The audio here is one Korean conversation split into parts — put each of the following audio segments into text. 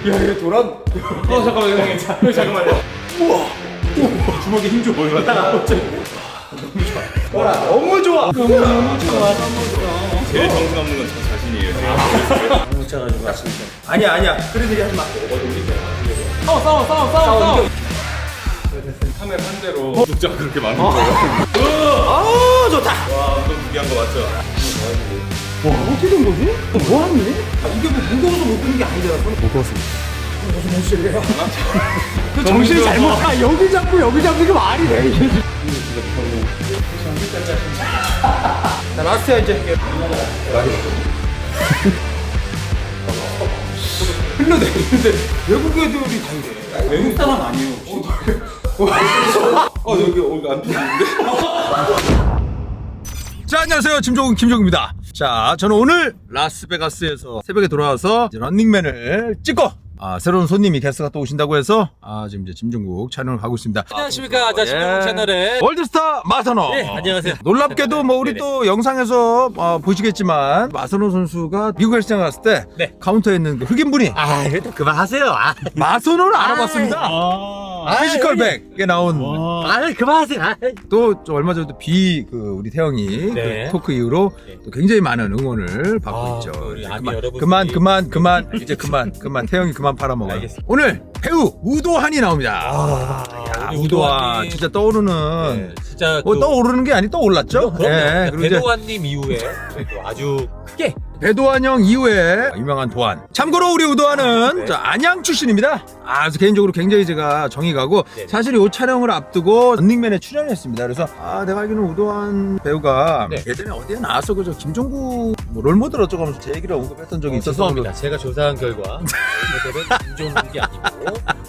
야얘 도란. 잠깐만 형 잠깐만요. 우와. 주먹에 힘 줘 보여. 너무 좋아. 너무 좋아. 제일 정신 없는 건 저 자신이에요. 뭉쳐가지고 아니야. 그런 얘기 하지 마. 싸워. 카메라 한 대로 구독자가 그렇게 많은 거예요. 아 좋다. 와, 운동 준비한 거 맞죠? 와 어떻게 된 거지? 뭐 하니? 이게 뭐 무거워서 못 드는 게 아니잖아. 무거워서. 무슨 소리야? 그 정신이 잘못. 여기 잡고 이게 말이 돼. 자 라스트야 이제. 흘러내리는데 외국 애들이 다 이래. 외국 사람 아니에요 혹시? 여기 오늘 안 피는데? 자 안녕하세요 김종국입니다. 자 저는 오늘 라스베가스에서 새벽에 돌아와서 이제 런닝맨을 찍고 새로운 손님이 게스트가 또 오신다고 해서 지금 이제 김종국 촬영을 하고 있습니다. 안녕하십니까. 자, 김종국 채널에 월드스타 마선호. 네, 안녕하세요. 놀랍게도 뭐 우리 또 영상에서 보시겠지만 마선호 선수가 미국 헬스장 갔을 때 네. 카운터에 있는 그 흑인분이 그래도 그만하세요. 마선호를 알아봤습니다. 피지컬백에 나온 그만하세요. 또 얼마 전에 우리 태영이 네. 그 토크 이후로 또 굉장히 많은 응원을 받고 있죠. 우리 아미 그만 여러분들이 이제 그만 태영이 그만 팔아먹어요. 알겠습니다. 오늘 배우 우도한이 나옵니다. 우리 우도한 우도한이- 진짜 떠오르는 네, 진짜 떠오르는 게 아니 떠올랐죠? 그럼요. 그리고 이제 배도환님 이후에 또 아주 크게 배도환 형 이후에 유명한 도환. 참고로 우리 우도환은 네. 저 안양 출신입니다. 그래서 개인적으로 굉장히 제가 정이 가고 네. 사실 이 촬영을 앞두고 런닝맨에 출연했습니다. 그래서 내가 알기로는 우도환 배우가 네. 예전에 어디에 나와서 그저 김종국 뭐 롤모델 어쩌고 하면서 제 얘기를 언급했던 적이 있어서 죄송합니다. 제가 조사한 결과 롤모델은 김종국이 아니고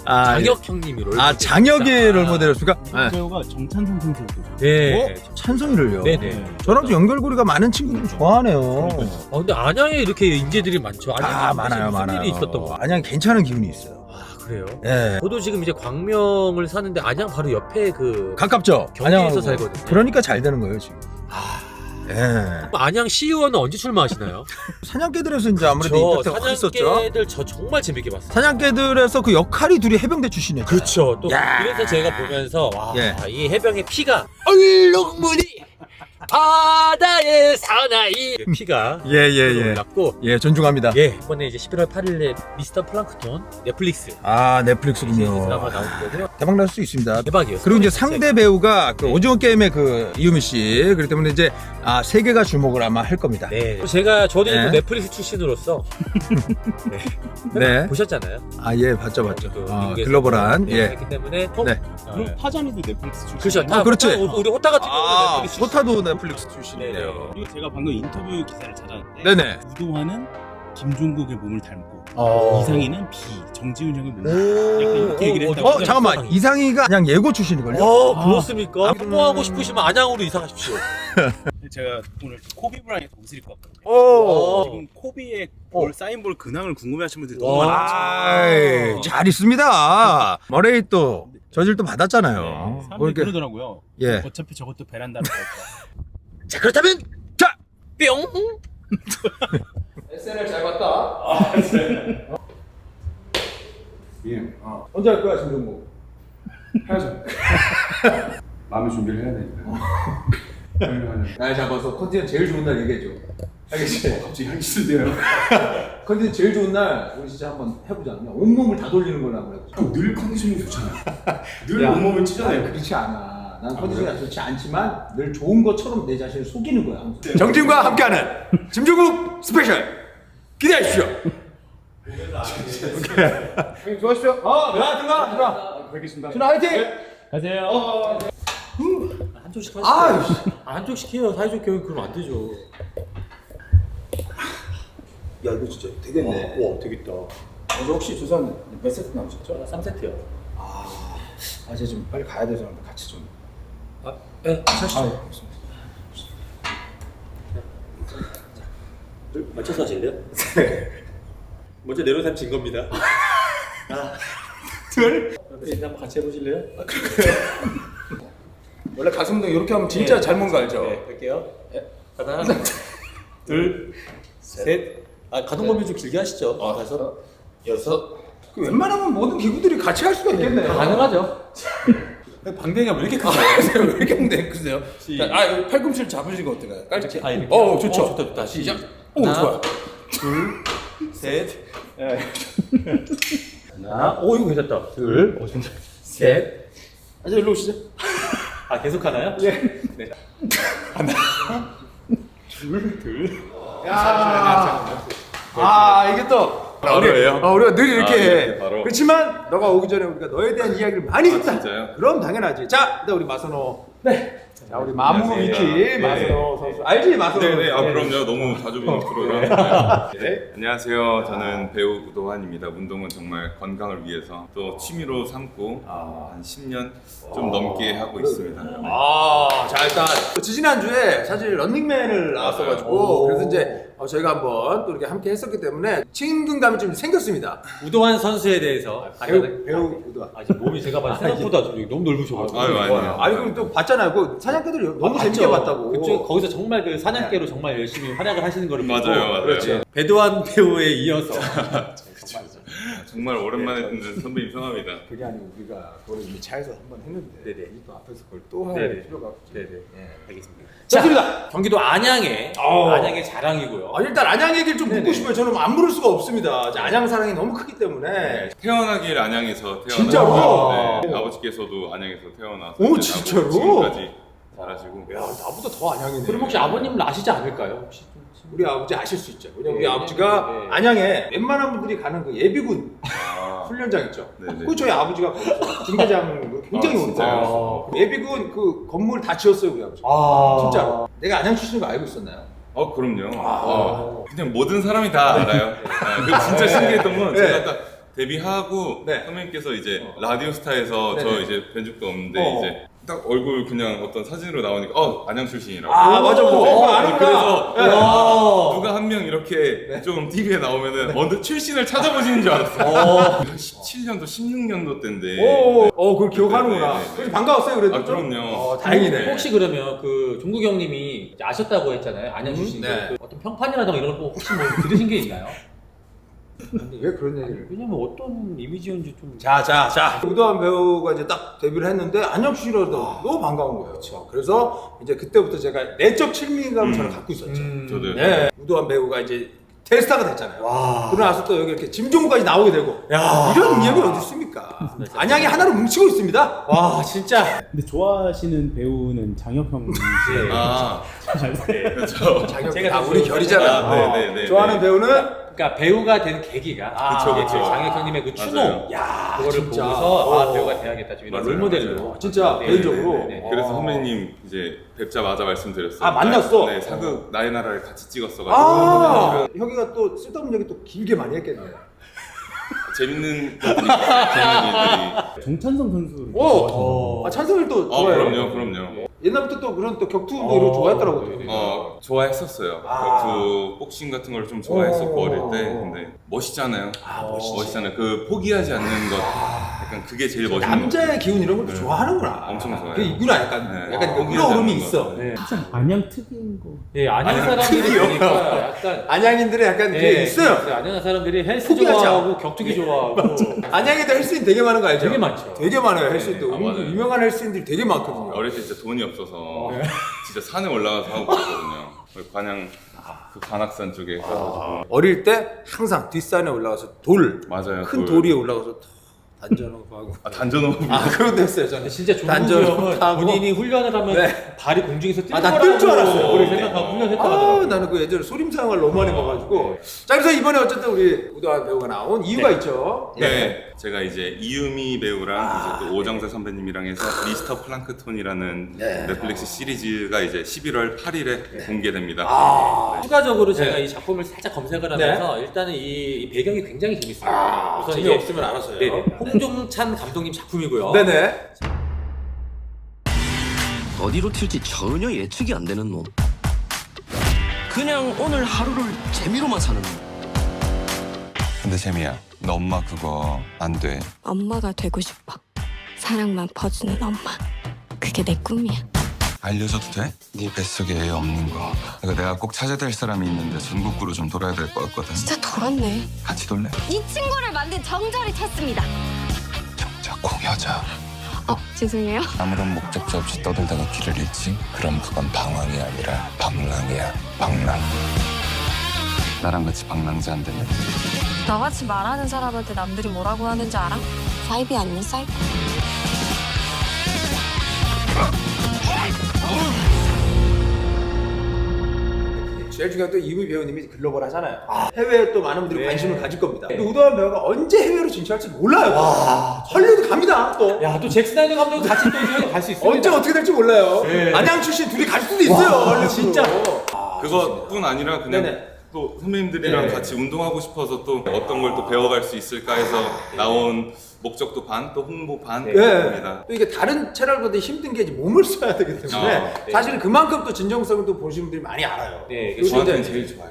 장혁 형님이 롤모델. 장혁의 롤모델이었습니까? 네. 배우가 정찬성 선수였죠. 네. 찬성이를요. 네네. 저랑 좀 연결고리가 많은 친구들이 좋아하네요. 근데 안양에 이렇게 인재들이 많죠. 안양에 많아요. 무슨 일이 있었던 거. 안양 괜찮은 기분이 있어요. 그래요? 예. 저도 지금 이제 광명을 사는데 안양 바로 옆에 가깝죠? 경기에서 안양하고. 살거든요. 그러니까 잘 되는 거예요, 지금. 예. 안양 시의원은 언제 출마하시나요? 사냥개들에서 이제 아무래도 저 임팩트가 확 있었죠. 사냥개들 저 정말 재밌게 봤어요. 사냥개들에서 그 역할이 둘이 해병대 출신이에요. 그렇죠. 또 야. 그래서 제가 보면서 예. 이 해병의 피가 얼룩무늬 바다의 사나이 피가 예. 올랐고 예, 존중합니다. 이번에 이제 11월 8일에 미스터 플랑크톤 넷플릭스 넷플릭스군요. 드라마 나오는 거고요. 대박 날 수 있습니다. 대박이에요. 그리고 이제 상대 배우가 그 오징어 게임의 그 이유미 씨. 그렇기 때문에 이제 세계가 주목을 아마 할 겁니다. 네. 저도 네. 또 넷플릭스 출신으로서 네. 보셨잖아요. 예, 봤죠. 또 미국에서 글로벌한. 예. 했기 때문에 네. 그리고 타잔이도 넷플릭스 출신. 그렇죠. 다 그렇지. 우리 호타 같은 경우는 넷플릭스 소타도 넷플릭스 출신이네요. 그리고 제가 방금 인터뷰 기사를 찾았는데 네네. 우도환은 김종국의 몸을 닮고 어. 이상희는 정지훈 형의 몸을 오. 약간 이렇게 얘기를 했다고. 잠깐만. 이상희가 그냥 예고 출신이걸요? 그렇습니까? 홍보하고 싶으시면 안양으로 이사하십시오. 제가 오늘 코비 브라이언트 옷을 입고 왔거든요. 오. 지금 코비의 사인볼 근황을 궁금해하시는 분들이 너무 많아요. 아이, 잘 있습니다. 머레이 또 저질도 받았잖아요. 사람들이 뭐 이렇게- 그러더라고요. 예. 어차피 저것도 베란다로 갈 거야. 자, 그렇다면 자, 뿅. SNL 잘 봤다. 언제 할 거야, 김종국? 해야죠. 마음의 준비를 해야 되니까. 날 잡아서 컨디션 제일 좋은 날 얘기해줘. 알겠지? 갑자기 하기 싫대요. 컨디션 제일 좋은 날 우리 진짜 한번 해보자. 그냥 온몸을 다 돌리는 걸로 한번 해보자. 늘 컨디션이 좋잖아요. 늘 온몸을 찢어내요. 그렇지 않아. 난 컨디션이 좋지 않지만 늘 좋은 것처럼 내 자신을 속이는 거야. 정진과 함께하는 김종국 스페셜 기대하십시오. 형님 수고하십시오. 들어가. 뵙겠습니다. 준아 화이팅. 가세요. 한쪽씩 하시죠. 한쪽씩 해요. 사이좋게 그러면 안 되죠. 야 이거 진짜 되겠네. 와, 되겠다. 어제 혹시 조선 몇 세트 나오셨죠? 3세트요. 이제 좀 빨리 가야 돼서 같이 좀. 하시죠. 맞춰서 하실래요? 먼저 내려놓으면 진 겁니다. 이제 한번 같이 해보실래요? 원래 가슴 운동 이렇게 하면 진짜 잘 먹는 거 알죠? 네, 할게요. 하나, 둘, 셋. 가동 범위 좀 길게 하시죠. 다섯, 여섯. 그 웬만하면 모든 기구들이 같이 할 수가 있겠네요. 가능하죠. 방댕이가 왜 이렇게 크세요? 왜 이렇게 방댕이 크세요? 아, 팔꿈치를 잡으시는 거 어떨까요? 깔치. 좋죠. 좋다. 시작. 하나, 좋아요. 둘, 셋. 하나, 이거 괜찮다. 둘, 진짜. 셋. 이제 일로 오시죠. 계속 하나요? 예. 네. 이게 또 바로예요? 우리가 늘 이렇게 해. 이렇게 바로. 그렇지만 너가 오기 전에 우리가 너에 대한 이야기를 많이 했다. 진짜요? 그럼 당연하지. 자, 일단 우리 마선호. 네. 자, 우리 마무 안녕하세요. 위키 네. 마선호 선수. 알지, 마선호? 네네. 그럼요. 너무 자주 보는 프로그램. 네. 안녕하세요. 저는 배우 우도환입니다. 운동은 정말 건강을 위해서 또 취미로 삼고 한 10년 좀 넘게 하고 있습니다. 네. 자, 일단 지지난주에 사실 런닝맨을 나왔어가지고 그래서 이제 저희가 한번 또 이렇게 함께 했었기 때문에 친근감이 좀 생겼습니다. 우도환 선수에 대해서 배우 우도환. 지금 몸이 제가 봤을 때 생각보다 좀 너무 넓으셔가지고. 아니에요. 아니 그럼 또 봤잖아요. 그 사냥개들 너무 재밌게 봤다고. 그쪽 거기서 정말 그 사냥개로 정말 열심히 활약을 하시는 거를 보고. 맞아요. 그렇지. 배도환 배우에 이어서. 정말 오랜만에 듣는 선배님 성함이다. 그게 아니고 우리가 그걸 이미 차에서 한번 했는데 네네. 또 앞에서 그걸 또 할 네네. 필요가 없죠. 네네. 알겠습니다. 좋습니다. 경기도 안양의 자랑이고요. 일단 안양 얘기를 좀 묻고 네네. 싶어요. 저는 안 물을 수가 없습니다. 이제 안양 사랑이 너무 크기 때문에. 태어나길 안양에서 태어나서 진짜로? 네, 아버지께서도 안양에서 태어나서 오, 이제 진짜로? 지금까지 잘하시고. 야, 나보다 더 안양이네. 그럼 혹시 아버님을 아시지 않을까요? 혹시 좀. 우리 아버지 아실 수 있죠. 왜냐면 우리 네, 아버지가 네. 안양에 웬만한 분들이 가는 그 예비군 아, 훈련장 있죠. 네네. 그 저희 아버지가 거기서 중대장으로 굉장히 진짜요? 오르고 예비군 그 건물 다 지었어요 우리 아버지. 진짜로. 내가 안양 출신인 거 알고 있었나요? 그럼요. 그냥 모든 사람이 다 알아요. 그 진짜 신기했던 건 네. 제가 딱 데뷔하고 네. 선배님께서 이제 라디오스타에서 저 네네. 이제 뵌 적도 없는데 이제 딱 얼굴 그냥 어떤 사진으로 나오니까 안양 출신이라고. 맞아. 아는구나. 그래서 네. 누가 한 명 이렇게 좀 TV에 나오면은 어느 출신을 찾아보시는 줄 알았어. 17년도, 16년도 때인데. 그걸 기억하는구나. 네, 네, 네. 그래서 반가웠어요 그래도. 좀? 그럼요. 다행이네. 혹시 그러면 그 종국 형님이 이제 아셨다고 했잖아요. 안양 출신. 네. 그 어떤 평판이라든가 이런 거 혹시 뭐 들으신 게 있나요? 근데 왜 그런 얘기를? 왜냐면 어떤 이미지였는지 좀. 자. 우도환 배우가 이제 딱 데뷔를 했는데 안녕 출신이라서 너무 반가운 거예요. 그렇죠. 그래서 이제 그때부터 제가 내적 친밀감을 저는 갖고 있었죠. 저도요. 네. 우도환 배우가 이제 대스타가 됐잖아요. 그러고 나서 또 여기 이렇게 짐종구까지 나오게 되고 이런 인연이 어디 있습니까? 안양이 하나로 뭉치고 있습니다. 와 진짜. 근데 좋아하시는 배우는 장혁형 씨. 그렇죠. 제가 우리 결이잖아. 네네네. 좋아하는 배우는 그러니까 배우가 된 계기가 그쵸. 장혁 형님의 그 추모. 맞아요. 그거를 진짜. 보고서 배우가 돼야겠다 좀 이런 맞아요, 롤모델로. 맞아요. 진짜 네, 개인적으로. 네, 네, 네. 그래서 선배님 이제 뵙자마자 말씀드렸어요. 만났어? 네, 사극 나의 나라를 같이 찍었어가지고 혁이가 또 쓸데없는 얘기 또 길게 많이 했겠네요. 재밌는 것들이 재밌는 일들이. 정찬성 선수. 찬성을 또 좋아해요. 그럼요. 옛날부터 또 그런 또 격투 뭐 이런 거 좋아했더라고요. 좋아했었어요. 그 복싱 같은 걸 좀 좋아했었고 어릴 때. 근데 멋있잖아요. 멋있잖아요. 그 포기하지 않는 것. 약간 그게 제일 멋있는 남자의 기운 이런 것도 좋아하는구나. 엄청 좋아해요. 그게 있구나 약간 네. 약간 포기하지 끌어오름이 않는 있어. 것. 네. 안양 특이인 거. 예, 안양 사람들이 보니까 약간 안양인들의 약간 그게 있어요. 안양 사람들이 헬스 포기하지 좋아하고 격투기 좋아하고 안양에도 헬스인 되게 많은 거 알죠? 되게 많죠. 되게 많아요 헬스인도. 맞아요. 유명한 헬스인들이 되게 많거든요. 어릴 때 진짜 돈이 없어서 진짜 산에 올라가서 하고 그랬거든요. 관양 그 관악산 쪽에 가가지고. 어릴 때 항상 뒷산에 올라가서 맞아요. 큰 돌 위에 올라가서 단전하고 하고. 단전호흡. 그런 거 했어요 저는. 진짜 종국 단전 형은 하고. 본인이 훈련을 하면 네. 발이 공중에서 뛸 나 뛸 줄 알았어요. 우리 생각하고 훈련했다고 하더라고요. 나는 그 예전에 소림사항을 너무 많이 봐가지고. 자 그래서 이번에 어쨌든 우리 우도환 배우가 나온 이유가 있죠. 네, 제가 이제 이유미 배우랑 이제 또 오정세 선배님이랑 해서 미스터 플랑크톤이라는 넷플릭스 시리즈가 이제 11월 8일에 공개됩니다. 추가적으로 제가 이 작품을 살짝 검색을 하면서 일단은 이 배경이 굉장히 재밌습니다. 우선 이게 재미없으면 알아서요. 네네. 홍종찬 감독님 작품이고요. 네네. 어디로 튈지 전혀 예측이 안 되는 놈. 그냥 오늘 하루를 재미로만 사는 놈. 근데 재미야, 너 엄마 그거 안 돼. 엄마가 되고 싶어. 사랑만 퍼주는 엄마. 그게 내 꿈이야. 알려줘도 돼? 네 뱃속에 애 없는 거. 내가 꼭 찾아야 될 사람이 있는데 전국구로 좀 돌아야 될 것 같거든. 진짜 돌았네. 같이 돌래? 이 친구를 만든 정절이 찾습니다. 정작 공여자. 죄송해요. 아무런 목적지 없이 떠들다가 길을 잃지? 그럼 그건 방황이 아니라 방랑이야. 방랑. 나랑 같이 방랑자 안 되냐? 너같이 말하는 사람한테 남들이 뭐라고 하는지 알아? 사이비 아니면 사이코. 제일 중요한 또 이무희 배우님이 글로벌 하잖아요. 해외에 또 많은 분들이 관심을 가질 겁니다. 근데 우도환 배우가 언제 해외로 진출할지 몰라요. 헐리우드 갑니다 또. 야, 또 잭 스나이더 감독도 같이 또 해외로 갈 수 있어요. 언제 어떻게 될지 몰라요. 안양 출신 둘이 갈 수도 있어요. 진짜. 그것뿐 아니라 그냥 네네. 또 선배님들이랑 같이 운동하고 싶어서 또 어떤 걸 또 배워갈 수 있을까 해서 나온 목적도 반, 또 홍보 반입니다. 또 이게 다른 채널보다 힘든 게 이제 몸을 써야 되기 때문에 사실은 그만큼 또 진정성을 또 보시는 분들이 많이 알아요. 네, 저한테는 제일 좋아요.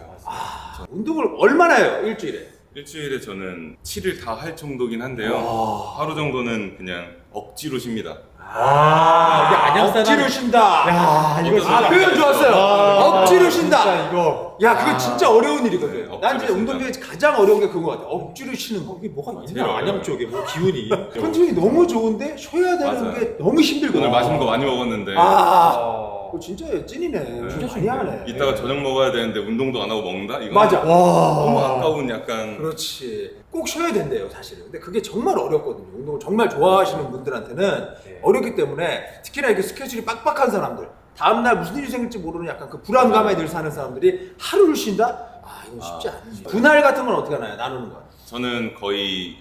운동을 얼마나 해요? 일주일에? 일주일에 저는 7일 다 할 정도긴 한데요. 하루 정도는 그냥 억지로 쉽니다. 우리 안양 사람. 억지로 쉰다. 야, 이거 표현 좋았어요. 억지로 쉰다. 이거. 야, 그거 진짜 어려운 일이거든. 네, 난 이제 억지로 운동 중에 가장 어려운 게 그거 같아. 억지로 쉬는 거. 이게 뭐가 제일 있나? 어려워요. 안양 쪽에 뭐 기운이. 컨디션이 너무 좋은데 쉬어야 되는 맞아요. 게 너무 힘들거든. 오늘 맛있는 거 많이 먹었는데 그거 진짜 찐이네. 진짜 많이 하네. 이따가 저녁 먹어야 되는데 운동도 안 하고 먹는다? 이거 맞아. 너무 아까운 약간 그렇지. 꼭 쉬어야 된대요, 사실은. 근데 그게 정말 어렵거든요. 운동을 정말 좋아하시는 분들한테는 어렵기 때문에 특히나 이렇게 스케줄이 빡빡한 사람들, 다음날 무슨 일이 생길지 모르는 약간 그 불안감에 늘 사는 사람들이 하루를 쉰다? 이건 쉽지 않지. 분할 같은 건 어떻게 하나요? 나누는 건? 저는 거의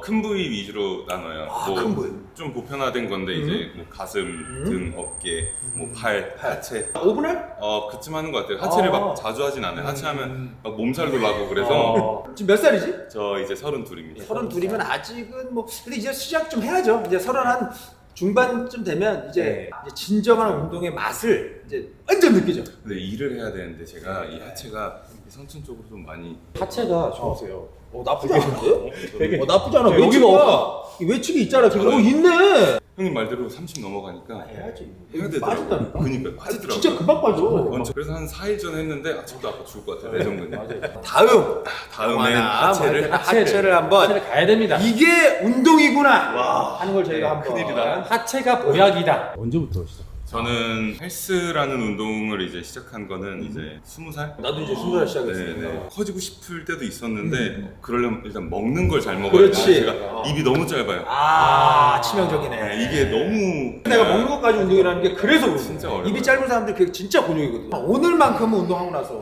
큰 부위 위주로 나눠요. 큰 부위. 좀 보편화된 건데 이제 뭐 가슴, 등, 어깨, 뭐 팔, 하체. 5분할? 그쯤 하는 것 같아요. 하체를 막 자주 하진 않아요. 하체하면 막 몸살도 나고 그래서 지금 몇 살이지? 저 이제 32입니다. 32이면 아직은 뭐 근데 이제 시작 좀 해야죠. 이제 31 중반쯤 되면 이제 진정한 운동의 맛을 이제 완전 느끼죠. 근데 일을 해야 되는데 제가 이 하체가 선천 쪽으로 좀 많이 하체가 좋으세요. 나쁘지 않은데? 나쁘지 않아. 여기가 외치가 외측이 있잖아. 있네. 형님 말대로 30 넘어가니까 해야지. 해야 되더라고요. 빠진다니까. 그러니까 빠지더라고요. 진짜 금방 빠져. 그래서 한 4일 전에 했는데 아직도 아파 죽을 것 같아요. 내 정도는. 다음에 다음에 하체를 한번 하체를 가야 됩니다. 이게 운동이구나 하는 걸 저희가 한번 큰일이다. 하체가 보약이다. 언제부터 시작? 저는 헬스라는 운동을 이제 시작한 거는 이제 20살? 나도 이제 20살 시작했으니까. 네. 커지고 싶을 때도 있었는데 그러려면 일단 먹는 걸 잘 먹어야 그렇지. 돼요. 제가 입이 너무 짧아요. 치명적이네. 이게 너무 내가 먹는 것까지 운동이라는 게 그래서 그런 진짜 거예요. 어려워요. 입이 짧은 사람들 그게 진짜 곤욕이거든요. 오늘만큼은 운동하고 나서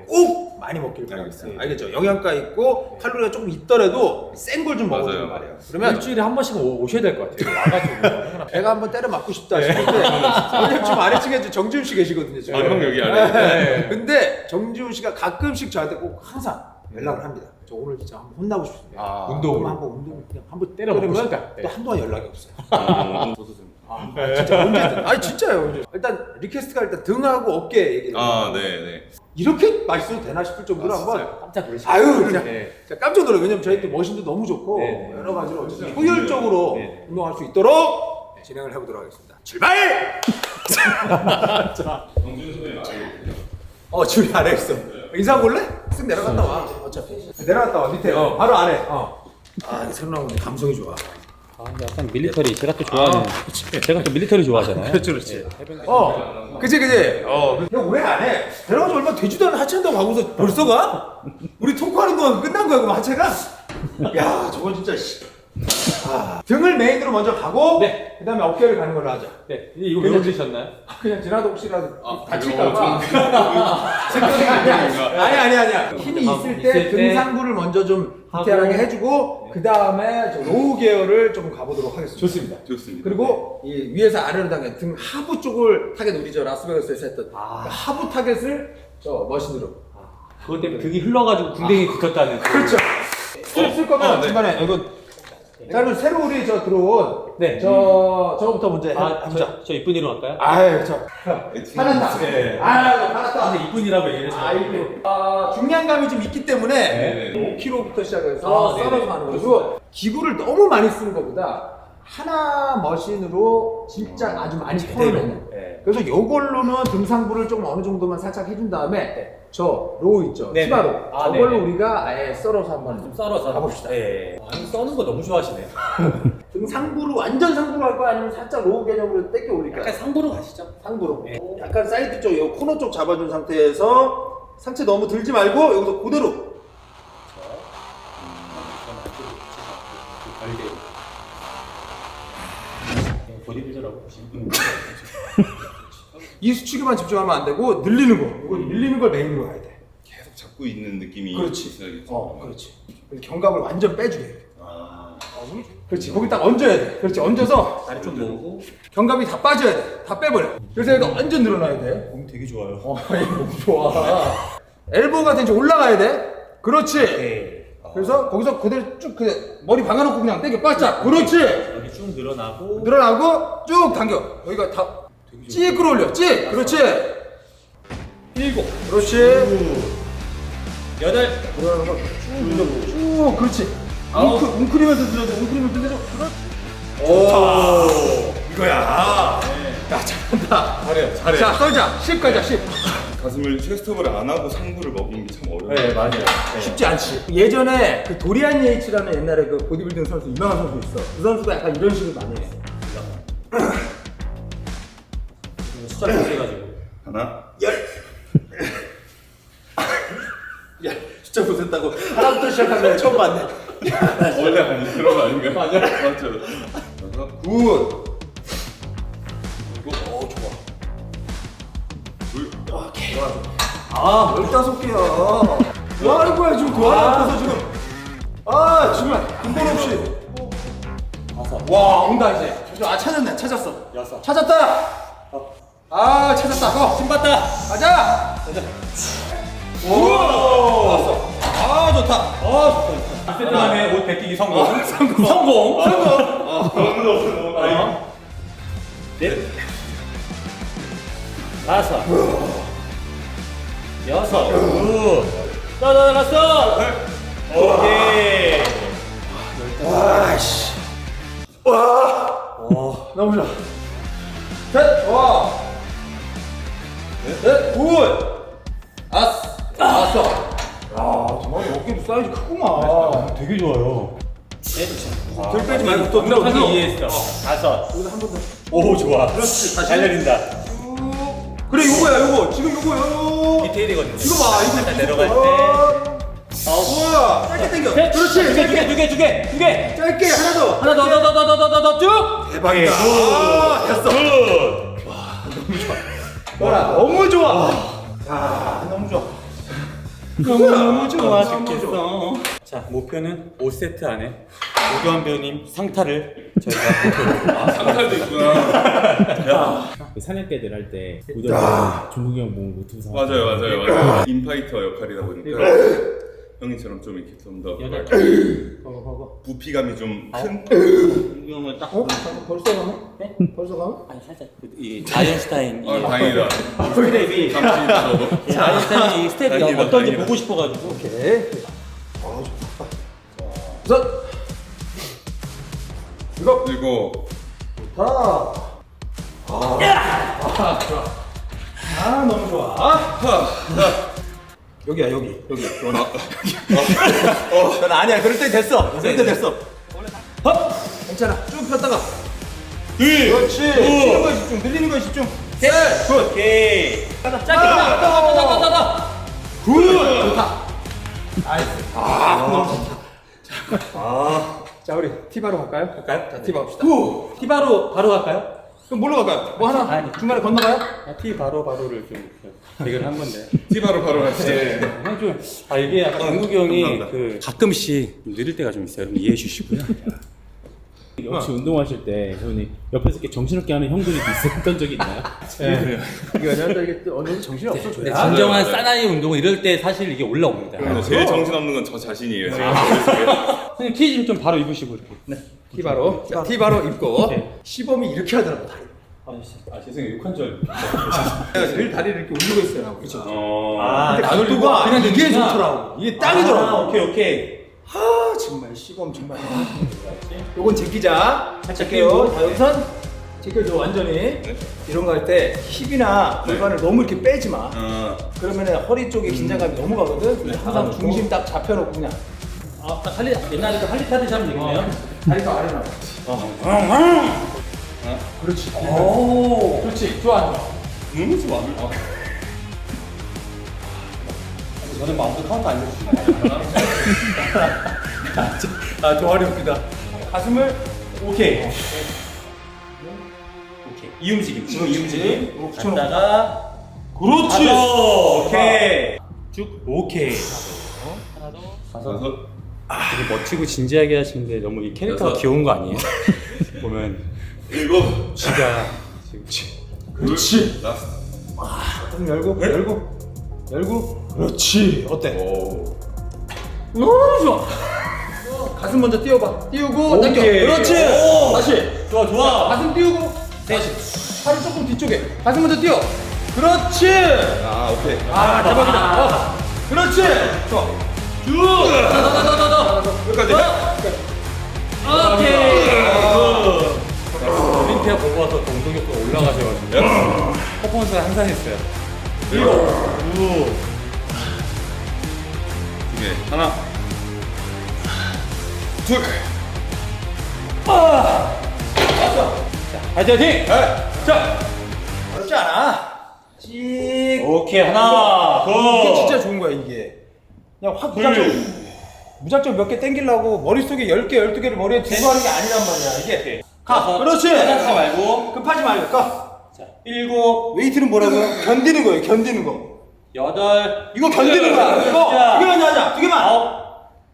꼭 많이 먹길 바라겠어요. 알겠습니다. 알겠죠? 영양가 있고 칼로리가 조금 있더라도 센 걸 좀 먹어주는 맞아요. 말이에요. 그러면 일주일에 한 번씩은 오셔야 될 것 같아요. 와가지고. 배가 한번 때려 맞고 싶다 싶을 때 왜냐면 지금 아래층에 정지훈 씨 계시거든요. 지금. 형 여기 안에 근데 정지훈 씨가 가끔씩 저한테 꼭 항상 연락을 합니다. 저 오늘 진짜 한번 혼나고 싶습니다. 운동으로. 한번 운동 그냥 한번 때려 먹고 때리면 싶다. 또 한동안 연락이 없어요. 저도 좀. 진짜 언제든. 아니 진짜요. 일단 리퀘스트가 일단 등하고 어깨 얘기를. 네네. 이렇게 맛있어도 되나 싶을 정도로 한번. 진짜요? 깜짝 놀라시죠. 아유 그냥 네. 제가 깜짝 놀라요. 왜냐면 저희 또 머신도 너무 좋고 네. 여러 가지로 어쨌든 효율적으로 운동할 수 있도록 진행을 해보도록 하겠습니다. 출발! 줄이 아래 있어. 인사 볼래? 쓱 내려갔다 와. 어차피 내려갔다 와 밑에. 바로 아래. 이 새로 나온 건데 감성이 좋아. 약간 밀리터리 제가 또 좋아하는 제가 또 밀리터리 좋아하잖아요. 그렇지. 그치. 형 왜 안 해? 내려가서 얼마 되지도 않은 하체 한다고 하고서 벌써 가? 우리 토크하는 동안 끝난 거야 그럼 하체가? 야 저건 진짜 등을 메인으로 먼저 가고 그 다음에 어깨를 가는 걸로 하자. 네. 이거 왜 올리셨나요? 그냥 지나도 혹시라도 다칠까봐. 아니야. 힘이 있을 때 등상부를 먼저 좀 디테일하게 해주고 그 다음에 로우 계열을 좀 가보도록 하겠습니다. 좋습니다. 그리고 이 위에서 아래로 당겨 등 하부 쪽을 타겟 우리 저 라스베가스에서 했던 그 하부 타겟을 저 머신으로. 그것 때문에 등이 흘러가지고 궁뎅이 붙었다는. 그렇죠. 쓸 거면 중간에 이거. 자 그럼 새로 우리 저 들어온 저거부터 먼저 해보자. 저 이쁜이로 할까요? 아유 화났다. 화났다. 근데 이쁜이라고 얘기를 했어요. 중량감이 좀 있기 때문에 5kg부터 시작해서 썰어서 하는 거고 기구를 너무 많이 쓰는 것보다 하나 머신으로 진짜 아주 많이 털어내는. 네. 그래서 요걸로는 등상부를 좀 어느 정도만 살짝 해준 다음에 저 로우 있죠, 네네. 티바로. 아, 저걸로 네네. 우리가 아예 썰어서 한번 좀 썰어서 가봅시다. 예. 아니, 써는 거 너무 좋아하시네요. 등상부로 완전 상부로 할 거야, 아니면 살짝 로우 개념으로 땡겨 올릴까요? 약간 상부로 가시죠. 상부로. 네. 약간 사이드 쪽, 요 코너 쪽 잡아준 상태에서 상체 너무 들지 말고 여기서 그대로. 보디빌더라고 보시면 이 수축에만 집중하면 안 되고 늘리는 거. 이거 늘리는 걸 메인으로 가야 돼. 계속 잡고 있는 느낌이 그렇지. 있어야겠죠. 그렇지. 그래서 견갑을 완전 빼주게 해. 그렇지. 거기 딱 얹어야 돼. 그렇지. 얹어서 다리 좀 모으고 견갑이 다 빠져야 돼. 다 빼버려. 그래서 여기가 완전 늘어나야 돼. 몸 되게 좋아요. 이거 너무 좋아. 엘보가 이제 올라가야 돼. 그렇지. 네. 그래서 거기서 그대로 쭉 그냥 머리 박아놓고 그냥 당겨 바짝. 그렇지. 여기 쭉 늘어나고 늘어나고 쭉 당겨. 여기가 다 찌 끌어올려. 찌. 그렇지. 7, 그렇지. 8, 늘어나는 거 쭉. 그렇지. 웅크리면서 들려줘. 웅크리면서 들려줘. 그렇지. 오. 이거야. 야, 잘한다. 잘해요. 자, 썰자. 10 가자. 10. 가슴을 체스트업을 안 하고 상부를 먹는 게 참 어려워요. 네, 맞아요. 쉽지 않지. 예전에 그 도리안 예이츠라는 옛날에 그 보디빌딩 선수, 유명한 선수 있어. 그 선수가 약간 이런 식으로 많이 했어. 숫자를 보세가지고 하나, 야, 숫자 보셨다고 하나부터 시작하면 처음 봤네. 원래 아니 그런 거 아닌가요? 맞아. 맞죠. 그래서 굿. 아, 15개야. 뭐 하는 거야, 지금 그 하나 앞에서 지금. 아, 정말 근본 없이. 와, 온다, 이제. 아, 찾았네, 찾았어. 찾았다! 아, 찾았다. 힘 받다. 가자! 우와! 왔어. 아, 좋다. 세트 안에 옷 벗기기 성공. 성공. 넷, 다섯, 여섯, 나갔어. 오케이. 와씨. 와. 너무 좋아. 셋. 와. 넷. 굿. 아스. 왔어. 야, 정말 어깨도 사이즈 크구만. 되게 좋아요. 덜 빼지 말고 또 완벽하게 밀어. 이해했어. 다섯. 여기서 한 번 더. 오, 좋아. 그렇지. 다시. 잘 내린다. 그래, 요거야, 요거. 지금 요거요. 디테일이거든요. 이거 봐. 이거 살짝 내려갈 때. 우와. 짧게 당겨. 셋. 그렇지. 두 개. 짧게 하나 더. 하나 더, 쭉. 대박이다. 아, 됐어. 와, 너무 좋아. 야, 너무 좋아. 너무 좋아 죽겠어. 자, 목표는 5세트 안에 오교환 배우님 상타를 저희가 상탈도 있구나. 그 사냥개들 할 때 우리가 종국이 형 보고 노트북 사. 맞아요. 인파이터 역할이다 보니까 형님처럼 좀 이렇게 좀 더 부피감이 좀 큰. 종국이 형을 딱 벌써 가네? 네? 벌써 가네? 아니 살짝 이 아인슈타인 이 다행이다. 스텝이 잠시 저도. 아인슈타인 이 스텝이 다행이다, 어떤지 다행이다. 보고 싶어가지고 오케이. 우선 이거 그리고 좋다. 아, 너무 좋아. 여기야, 여기. 넌 아니야. 그럴 때 됐어. 그럴 때 됐어. 헛! 괜찮아. 쭉 폈다가. 그렇지. 늘리는 거에 집중. 늘리는 거에 집중. 셋. 굿. 오케이. 따다다다다다다다. 굿. 좋다. 나이스. 너무 좋다. 자, 우리 티바로 갈까요? 자, 티바 합시다. 티바로 바로 갈까요? 그럼 뭘로 갈까요? 뭐 하나 아니. 중간에 건너가요? 티바로를 좀 대결한 건데. 티바로 바로 하시죠. 아 이게 약간 종국이 형이 감사합니다. 그 가끔씩 좀 느릴 때가 좀 있어요. 여러분 이해해 주시고요. 혹시 운동하실 때 형님 옆에서 이렇게 정신없게 하는 형들이 있었던 적이 있나요? 이게 왜냐면 이게 또 어느 정도 정신이 없어 줘야. 진정한 맞아요. 사나이 운동은 이럴 때 사실 이게 올라옵니다. 근데 제일 정신없는 건 저 자신이에요. 지금. 형님 티 좀 바로 입으시고 이렇게. 네. 티바로. 자, 티바로 입고 네. 시범이 이렇게 하더라고 다리. 아 죄송해요. 욕한 줄. 내가 제일 다리를 이렇게 올리고 있어요. 그렇죠. 아 근데 각도가 그냥 이게 되는구나. 좋더라고. 이게 딱이더라고. 오케이. 아, 정말 시범 정말. 요건 제끼자. 살짝 끼워. 자 여기선 제껴줘 완전히. 이런 거 할 때 힙이나 골반을 너무 이렇게 빼지 마. 그러면은 허리 쪽에 긴장감이 너무 가거든. 그래서 항상 중심 딱 잡혀놓고 그냥. 딱 옛날에 할리 타듯이 하면 되겠네요. 다리가 아래로. 그렇지. 오. 그렇지. 좋아. 너무 좋아. 저는 마음껏 카운트 알려주시나요? 좀 어렵다. 가슴을 오케이. 오케이. 이 움직임. 이 움직임. 갔다가 그렇지. 오케이. 쭉 오케이. 하나 더. 가서 되게 멋지고 진지하게 하시는데 너무 이 캐릭터가 귀여운 거 아니에요? 보면 지가 지금 그렇지. 라스트. 좀 열고. 그렇지. 어때? 너무 좋아. 가슴 먼저 띄워봐. 띄우고 당겨. 오케이. 그렇지. 오. 다시. 좋아. 가슴 띄우고. 다시. 팔을 조금 뒤쪽에. 가슴 먼저 띄워. 그렇지. 오케이. 대박이다. 그렇지. 좋아. 쭉. 끝까지. 오케이. 올림피아 보고 와서 동동력도 올라가셔가지고 퍼포먼스가 항상 했어요. 그리고 네, 하나. 둘. 파이팅! 자. 어렵지 않아. 찍. 오케이 하나 이게 진짜 좋은 거야 이게. 그냥 확 무작정 몇 개 땡기려고 머릿속에 10개, 12개를 머리에 두고 하는 게 아니란 말이야 이게. 가. 그렇지. 하지 말고 급하지 말고 가. 자 7, 웨이트는 뭐라고요? 견디는 거예요. 견디는 거. 8 이거 견디는 거야. 이거 자. 두 개만 하자. 두 개만. 9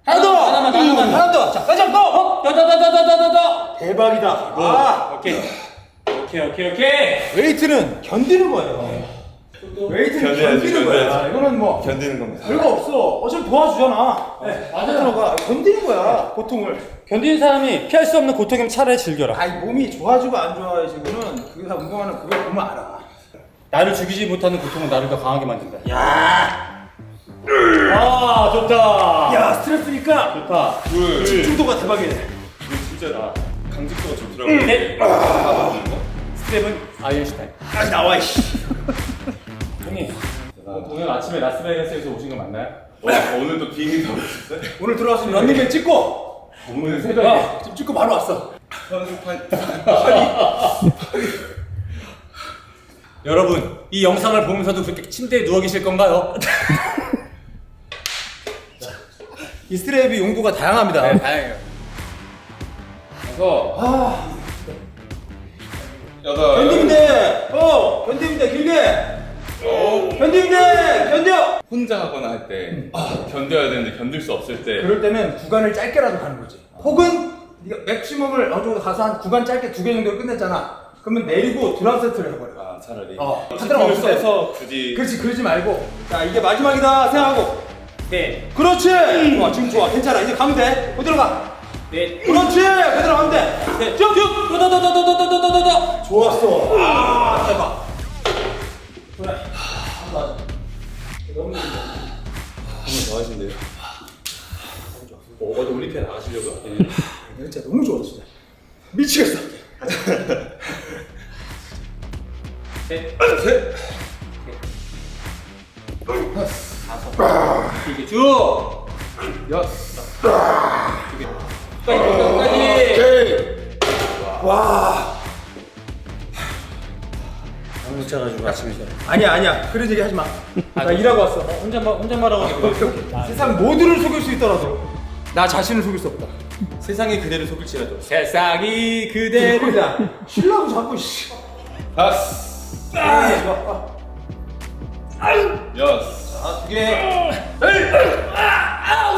하나 더. 하나만. 하나 더. 자, 가자 또. 더더더더더더더 대박이다. 오케이 웨이트는 견디는 거예요. 웨이트는 견뎌야지, 견디는 거야. 견뎌야지. 이거는 뭐 견디는 겁니다. 별거 없어. 어차피 도와주잖아. 네, 맞아. 들어가. 견디는 거야. 고통을. 견디는 사람이 피할 수 없는 고통이면 차라리 즐겨라. 아이 몸이 좋아지고 안 좋아지고는 그게 다 운동하는 그걸 보면 알아. 나를 죽이지 못하는 고통은 나를 더 강하게 만든다. 아 좋다. 야 스트레스니까 좋다. 집중도가 대박이네. 진짜 강직도가 좋더라고요. 넷. 스텝은 아이언슈타인. 다시 나와 이씨. 형님 오늘 아침에 라스베가스에서 오신 거 맞나요? 오늘 또 비행기 타고 있었어요? 오늘 들어와서 런닝맨 찍고 오늘 새벽에 지금 찍고 바로 왔어. 선수 판. 여러분 이 영상을 보면서도 그렇게 침대에 누워 계실 건가요? 이 스트랩이 용도가 다양합니다. 네, 다행이에요. 그래서 여덟. 견디면 돼. 견디면 돼. 길게. 견디면 돼. 견뎌. 혼자 하거나 할 때 견뎌야 되는데 견딜 수 없을 때 그럴 때는 구간을 짧게라도 가는 거지. 혹은 네가 맥시멈을 어느 정도 가서 한 구간 짧게 2개 정도로 끝냈잖아. 그러면 내리고 드랍 세트를 해버려. 차라리 하드랑 없을 때. 써서 굳이 그렇지, 그러지 말고. 자, 이게 마지막이다 생각하고. 네. 그렇지. 좋아, 지금 좋아. 괜찮아. 이제 가면 돼. 그대로 가. 네. 그렇지. 그대로 가면 돼. 네. 쭉. 더더더더더더더더더. 좋았어. 아, 대박. 그래. 맞아. 너무 힘들어. 한번 더 하신대요. 어제 올림피아 나가시려고요? 진짜 너무 좋아, 진짜. 미치겠어. 셋. 셋. 이게 쭉. 여섯. 끝까지. 와. 못 자가지고 아침에 자. 아니야. 그런 얘기 하지 마. 나 일하고 왔어. 혼잣말하고 세상 모두를 속일 수 있더라도 나 자신을 속일 수 없다. 세상이 그대를 속일지라도 세상이 그대를 그러자. 쉬려고 자꾸 씨. 다섯. 여섯. 두 개.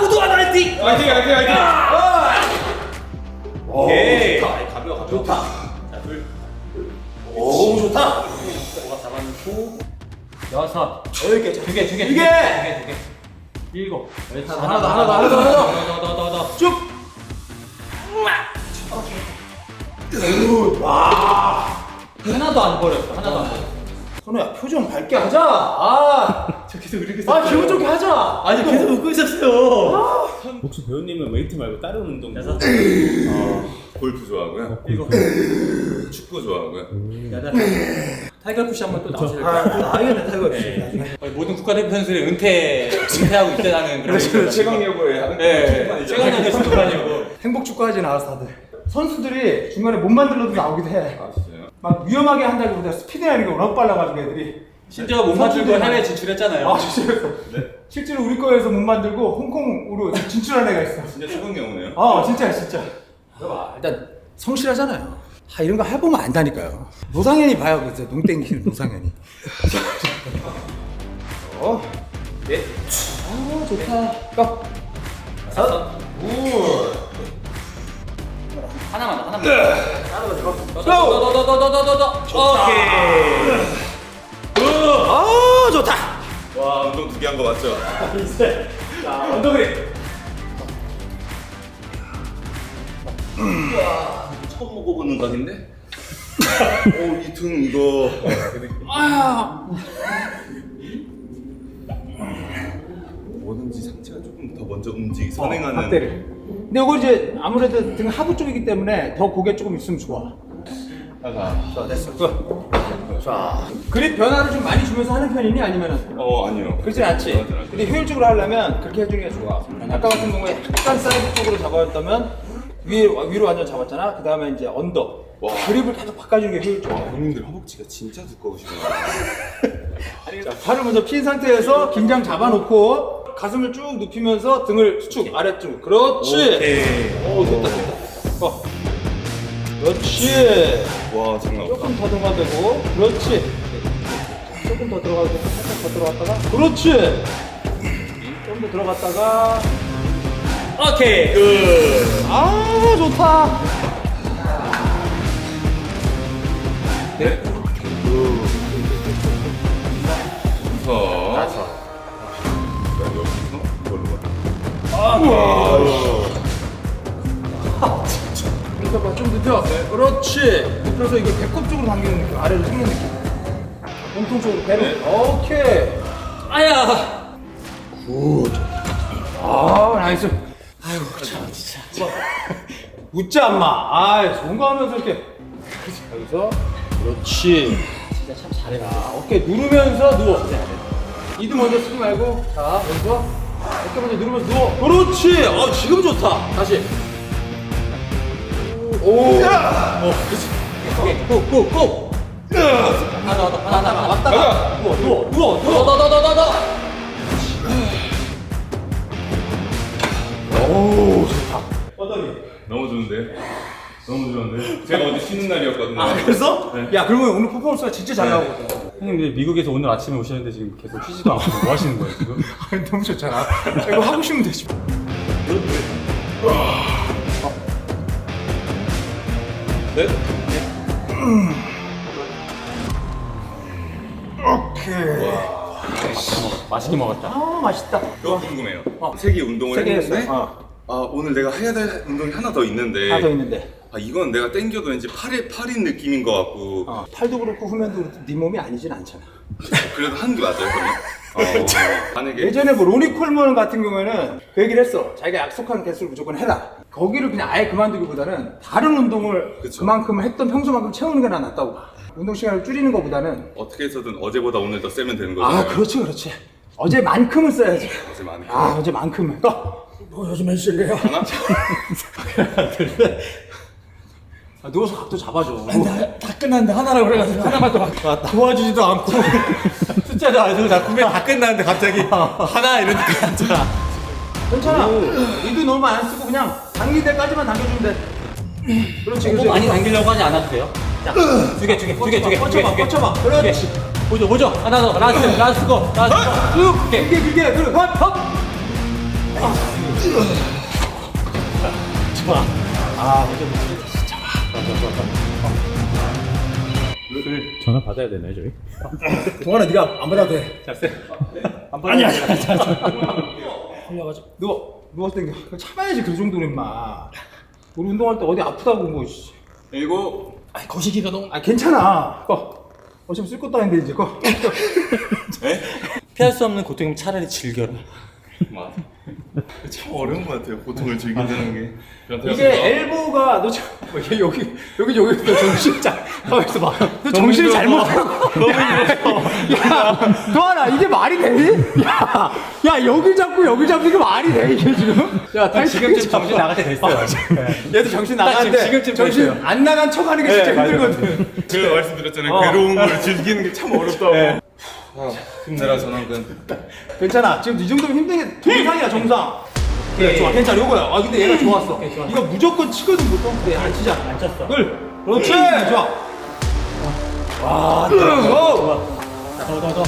우도 화이팅! 화이팅. 오케이. 가벼워. 좋다. 자, 둘. 오, 좋다. 뭐가 잡아놓고 여섯. 여기 두 개. 일곱. 하나 더. 쭉. 하나도 안 버렸어. 하나도 안 버렸어. 선우야, 표정 밝게 하자. 저 계속 이렇게 기분 좋게 하자. 아니 계속 웃고 있었어요. 혹시 배우님은 웨이트 말고 다른 운동? 골프 좋아하고요. 축구 좋아하고요. 타이거푸시 한번 또 나오실 나이는 타이거 없이. 모든 국가대표 선수들이 은퇴하고 있다는 그런 최강 여고에 네, 최강의 선수도 아니고 행복 축구하지 나와서 다들. 선수들이 중간에 못 만들어도 나오기도 해. 아 진짜요? 막 위험하게 한다기보다 스피드나 이런 게 워낙 빨라가지고 애들이. 심지어 못 맞추고 해외 진출했잖아요. 아 진짜요? 실제로 우리 거에서 못 만들고 홍콩으로 진출한 애가 있어. 진짜 최강 여고네요. 진짜. 일단 성실하잖아요. 이런 거 해보면 안다니까요. 노상현이 봐요, 그래서 농 땡기는 노상현이. 네. 좋다. 고. 하나만. 오케이. 좋다. 와 운동 2개 한 거 맞죠? 자, 엉덩이. 처음 먹어보는 각인데? 이 등 이거 뭐든지 상체가 조금 더 먼저 선행하는 박대를. 근데 이거 이제 아무래도 등 하부 쪽이기 때문에 더 고개 조금 있으면 좋아. 자, 됐어. 자, 그립 변화를 좀 많이 주면서 하는 편이니 아니면은? 아니요. 그렇진 않지. 근데 효율적으로 하려면 그렇게 해주는 게 좋아. 아까 같은 경우에 약간 사이드 쪽으로 잡았다면 위로 완전 잡았잖아. 그 다음에 이제 언더. 와. 그립을 계속 바꿔주는 게 효율적이야. 형님들 허벅지가 진짜 두꺼우시네요. 자, 팔을 먼저 핀 상태에서 긴장 잡아놓고 가슴을 쭉 눕히면서 등을 수축 아래쪽. 그렇지. 됐다. 그렇지. 와 장난 없다. 조금 더 들어가도 되고. 그렇지. 조금 더 들어가도 되고. 살짝 더 들어갔다가. 그렇지. 좀 더 들어갔다가. 오케이. 좋다. 네. 여기서 이걸로 그러니까 봐, 좀 눕혀. 그렇지. 눕혀서 이걸 배꼽 쪽으로 당기는 느낌. 아래로 숙는 느낌. 몸통 쪽으로 배를. 오케이. 나이스. 아이고, 참, 진짜. 웃자, 엄마. 좋은 거 하면서 이렇게. 여기서. 그렇지. 진짜 참 잘해라. 어깨 누르면서 누워. 이도 먼저 쓰지 말고. 자, 여기서. 어깨 먼저 누르면서 누워. 그렇지. 지금 좋다. 다시. 그렇지. 고. 하나. 왔다가. 누워. 좋다. 어떠니? 너무 좋은데? 제가 어제 쉬는 날이었거든요. 그래서? 야, 그러면 오늘 퍼포먼스가 진짜 잘 나오거든. 형님 근데 미국에서 오늘 아침에 오셨는데 지금 계속 쉬지도 않고 뭐 하시는 거예요 지금? 너무 좋잖아. 이거 하고 싶으면 되지. 네? 오케이. 맛있게 먹었다. 맛있다. 그거 궁금해요. 세 개 운동을 세개 했는데 했어. 오늘 내가 해야 될 운동이 하나 더 있는데 하나 더 있는데. 이건 내가 땡겨도 왠지 팔인 느낌인 것 같고 팔도 그렇고 후면도 그렇고 네 몸이 아니진 않잖아. 그래도 하는 게 맞아요 그러면? 만약에 예전에 뭐 로니 콜먼 같은 경우에는 그 얘기를 했어. 자기가 약속한 개수를 무조건 해라. 거기를 그냥 아예 그만두기보다는 다른 운동을 그쵸. 그만큼 했던 평소만큼 채우는 게 낫다고. 운동 시간을 줄이는 것보다는. 어떻게 해서든 어제보다 오늘 더 세면 되는 거잖아요. 그렇지. 어제만큼은 써야지. 어제만큼. 어제만큼은. 뭐 요즘 해줄래요? 하나? 누워서 각도 잡아줘. 다 끝났는데 하나라고 그래가지고 하나만 더 도와주지도 않고. 숫자도 안 해서 구매 다 끝났는데 갑자기 하나 이러니까 괜찮아. 이도 너무 안 쓰고 그냥 당길 때까지만 당겨주면 돼. 그렇지. 너무 많이 당기려고 하지 않아도 돼요? 자, 두 개. 뻗쳐봐. 그렇지. 보죠. 하나 더. 라스트 고. 쭉. 길게. 그리고 헛. 좋아. 전화 받아야 되나요 저희? 동환아 네가 안 받아도 돼. 안 받아야 돼. 누워서 당겨. 참아야지 그 정도는 임마. 우리 운동할 때 어디 아프다고 뭐. 일곱. 거시기가 너무 괜찮아. 어차피 쓸 것도 아닌데 이제. 피할 수 없는 고통이면 차라리 즐겨라. 맞아. 참 어려운 것 같아요. 고통을 즐긴다는 게. 이게 엘보가 너 여기 너 정신 잘 가만있어 봐. 너 정신을 잘못 너무 야 도하나 이게 말이 되니? 야 여기 잡고 이게 말이 돼 이게 지금? 야 지금쯤 정신 나갈 때 됐어요. 얘도 정신 나가는데 지금쯤 정신 됐어요. 안 나간 척하는 게 진짜 힘들거든. 제가 말씀드렸잖아요. 괴로운 걸 즐기는 게 참 어렵다고. 힘내라 전환근. 괜찮아. 지금 이 정도면 힘든 게 정상이야 정상. 그래 좋아 괜찮아 요거야. 아 근데 얘가 좋았어. 이거 무조건 치거든 보통. 그래 안 치잖아. 안 쳤어. 그렇지 좋아. 와 좋아. 더.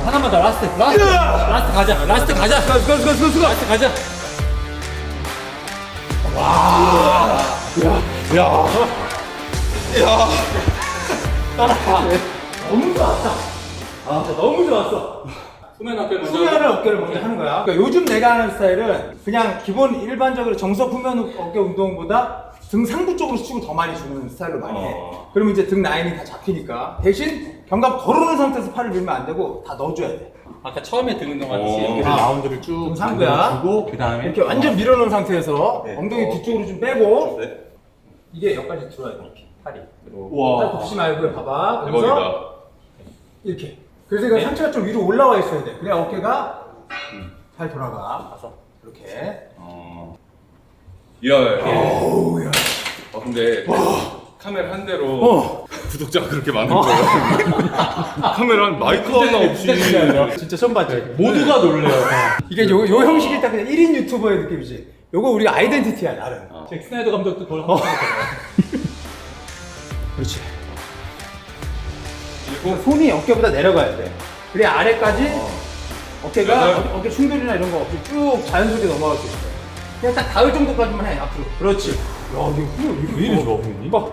하나만 더 라스트 가자. 라스트 가자. 너무 좋았다. 아 진짜 너무 좋았어. 수면 어깨 먼저. 후면을 어깨를 먼저 하는 거야. 그러니까 요즘 내가 하는 스타일은 그냥 기본 일반적으로 정석 후면 어깨 운동보다 등 상부 쪽으로 수축을 더 많이 주는 스타일로 많이 해. 그러면 이제 등 라인이 다 잡히니까 대신 견갑 걸어오는 상태에서 팔을 밀면 안 되고 다 넣어줘야 돼. 아까 처음에 등 운동하듯이 오. 여기를 라운드를 쭉 등 상부야. 주고 그 다음에 이렇게 완전 밀어놓은 상태에서 네. 엉덩이 뒤쪽으로 좀 빼고 네. 이게 여기까지 들어야 돼 이렇게 팔이. 와. 팔 굽히지 말고 봐봐. 그래서 대박이다. 이렇게. 그래서 이거 상체가 좀 위로 올라와 있어야 돼. 그래야 어깨가 잘 돌아가. 이렇게. 야. 근데 카메라 한 대로 구독자가 그렇게 많은 거예요. 카메라 마이크 하나 없이. 진짜 처음 봤지? 모두가 놀래요. 이게 요 형식이 딱 그냥 1인 유튜버의 느낌이지. 요거 우리 아이덴티티야 나름. 잭 스나이더 감독도 그걸 하고 그렇지. 그리고 손이 어깨보다 내려가야 돼. 그래야 아래까지 어깨가 어깨 충돌이나 이런 거 없이 쭉 자연스럽게 넘어갈 수 있어. 그냥 딱 닿을 정도까지만 해 앞으로. 그렇지. 야 이거 왜 이리 좋아 보이니? 봐.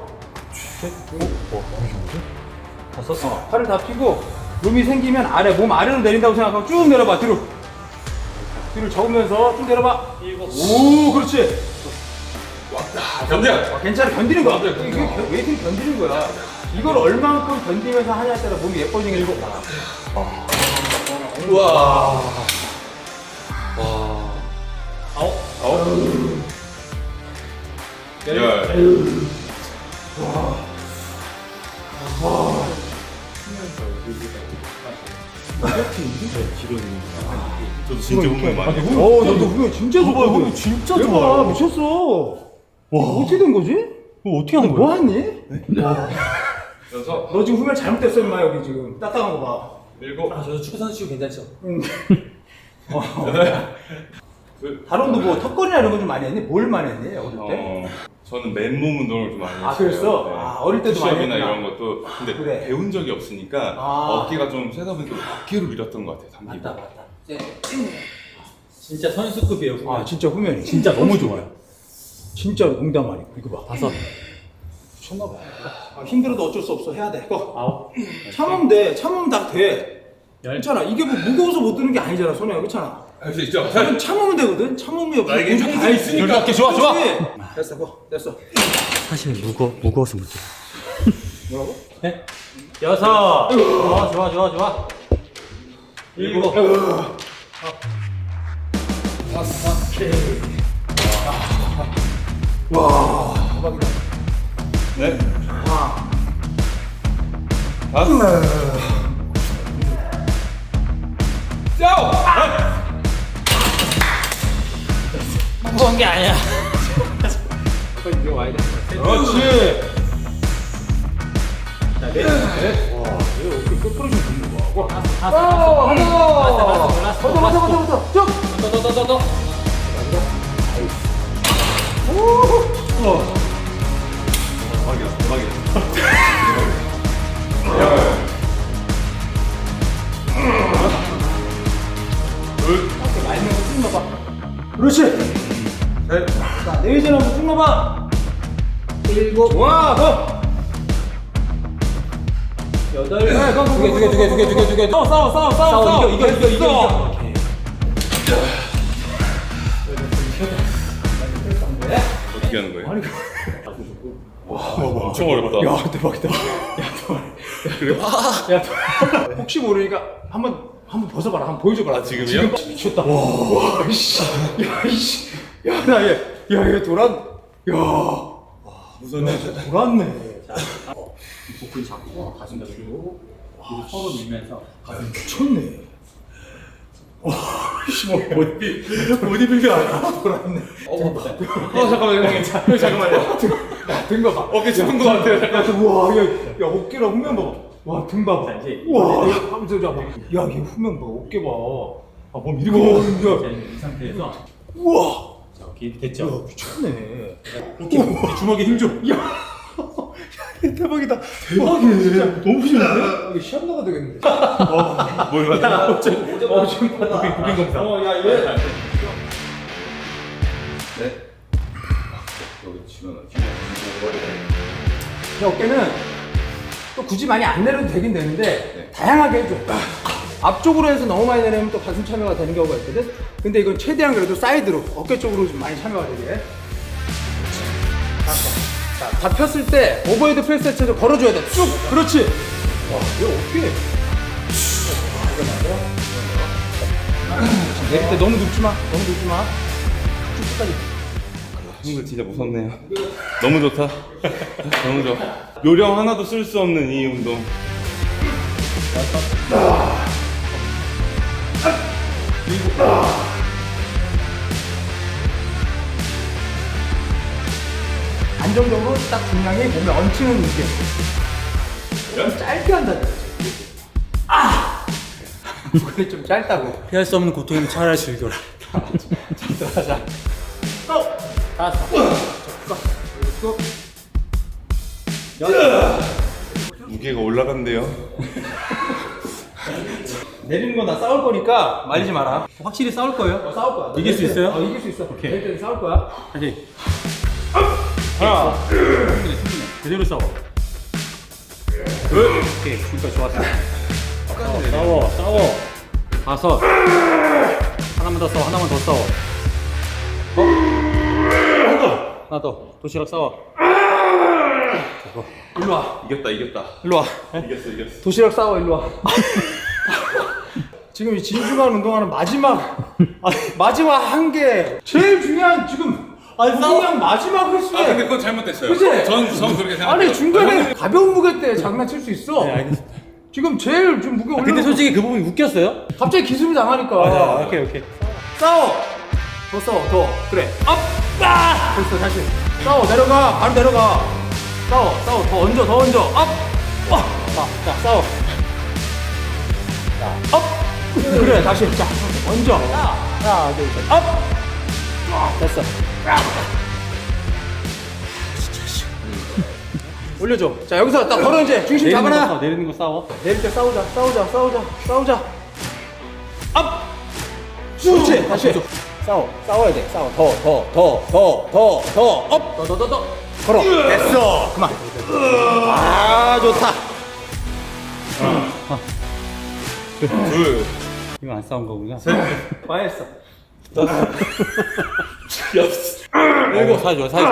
다섯. 팔을 다 펴고 룸이 생기면 아래 몸 아래로 내린다고 생각하고 쭉 내려봐 뒤로. 뒤를 저으면서 쭉 내려봐. 오 그렇지. 견뎌. 괜찮아 견디는 거야. 이게 웨이팅 견디는 거야. 이걸 얼만큼 견디면서 하냐에 따라 몸이 예뻐지는 게 있고. 우와. 열. 저도 진짜 운동 많이 했어요. 너도 후면 진짜 좋아. 후면 진짜 좋아. 미쳤어. 와 어떻게 된 거지? 어떻게 하는 뭐 하니? 여섯. 너 지금 후면 잘못됐어 임마 여기 지금 딱딱한 거 봐. 일곱. 저 축구 선수 치고 괜찮죠? 다른도 뭐 턱걸이나 이런 거 좀 많이 했니? 뭘 많이 했니 어릴 때? 저는 맨몸 운동을 좀 많이 했어요. 아, 그랬어? 네. 아, 어릴 때도 많이 푸시업이나 했구나. 이런 것도 근데 그래. 배운 적이 없으니까 아. 어깨가 좀 세다 보니까 어깨로 밀었던 것 같아요. 당기고. 맞다. 진짜 선수급이에요. 후면. 아 진짜 후면이 진짜 너무 좋아요. 진짜 농담 아니고 이거 봐. 다섯. 미쳤나 봐. 힘들어도 어쩔 수 없어 해야 돼. 이거 아홉. 참으면 돼. 참으면 다 돼. 열. 괜찮아. 이게 뭐 무거워서 못 드는 게 아니잖아. 손에 그렇잖아. 할 수 있죠? 그냥 참으면 되거든. 참으면 옆에 나에게 우주가 다 있으니까. 오케이, 좋아. 됐어, 됐어. 사실 무거워서 못해. 뭐라고? 네? 여섯. 좋아. 일곱. 대박이다. 네. 와. 다섯. 무거운 게 아니야. 이제 와야 돼. 그렇지. 자, 넷. 와, 이거 어떻게 끝으로 좀 붙는 거야? 와, 하나. 버터. 쭉. 더. 그렇지. 넷. 자, 내외전 한번 쭉 넣어봐. 일곱. 좋아, 더. 여덟. 두 개. 싸워. 이겨. 어떻게 하는 거예요? 와, 엄청 어렵다. 야, 대박이다. 야, 혹시 모르니까 한번 한번 벗어봐라. 한번 보여줘봐라. 지금이요? 지금 미쳤다. 와, 씨. 야, 이씨. 야, 나 얘. 야, 얘 돌았. 야. 무섭네. 돌았네. 복근 잡고 가슴 잡고 이렇게 서로 밀면서 가슴 미쳤네. 보디빌더 아니야? 돌았네. 잠깐만요 형님. 잠깐만요. 등 봐봐. 어깨 잡은 거 같아요. 잠깐. 우와, 야, 어깨랑 후면 봐봐. 와, 등 봐봐. 이제 우와, 하면서 잡아. 야, 얘 후면 봐. 어깨 봐. 아, 몸 이렇게 봐. 이 상태에서 우와. 자, 오케이 됐죠? 미쳤네. 오케이 주먹에 힘 줘. 야, 대박이다. 대박이네. 진짜 너무 쉬운데? 이게 시험 나가 되겠는데. 뭘 받아? 지금 복근 검사. 야, 얘. 이 어깨는 또 굳이 많이 안 내려도 되긴 되는데 다양하게 해줘. 앞쪽으로 해서 너무 많이 내리면 또 가슴 참여가 되는 경우가 있거든. 근데 이건 최대한 그래도 사이드로 어깨 쪽으로 좀 많이 참여가 되게. 자, 잡혔을 때 오버헤드 프레스 해체를 걸어줘야 돼. 쭉. 그렇지. 와, 이거 어떻게? 내릴 때 너무 눕지 마. 너무 눕지 마. 쭉 끝까지. 이거 진짜 무섭네요. 너무 좋다. 너무 좋아. 요령 하나도 쓸 수 없는 이 운동. 안정적으로 딱 중량이 몸에 얹히는 느낌. 좀 짧게 한다는 거지. 아! 그게 좀 짧다고. 피할 수 없는 고통은 차라리 즐겨라. 들어가자. 무게가 올라간대요. 내리는 건 나 싸울 거니까 말리지 마라. 확실히 싸울 거예요? 싸울 거야. 이길 수 있어요? 이길 수 있어. 오케이. 내릴 때는 싸울 거야. 다시 하나. 그대로 싸워. 오케이 지금까지 좋았어. 싸워. 다섯. 하나만 더 싸워. 하나만 더 싸워. 하나 더. 도시락 싸워. 일로 와. 이겼다. 일로 와. 이겼어. 도시락 싸워. 일로 와. 지금 이 진중한 운동하는 마지막 한 개. 제일 중요한 지금 운동량 마지막 횟수에. 아 근데 그건 잘못됐어요. 그치? 전 그렇게 생각해요. 아니 중간에 가벼운 무게 때 장난칠 수 있어. 네 알겠습니다. 지금 제일 좀 무게 올려. 근데 솔직히 그 부분이 웃겼어요? 갑자기 기습이 당하니까. 오케이. 싸워. 더 싸워. 더. 그래. 업. 아! 됐어. 다시. 싸워. 내려가. 바로 내려가. 싸워. 더 얹어. 업. 자, 싸워. 자, 업. 그래. 다시. 자, 얹어. 하나, 둘, 셋. 업. 됐어. 올려줘. 자, 여기서 딱 걸어 이제 중심 잡아놔. 내리는 거 싸워. 내릴 때 싸우자. 업! 그렇지. 다시. 싸워야 돼. 싸워. 더. 업! 더. 걸어. 됐어. 그만. 아, 좋다. 둘. 이거 안 싸운 거구나. 많이 했어. 일곱. 사이 좋아. 사이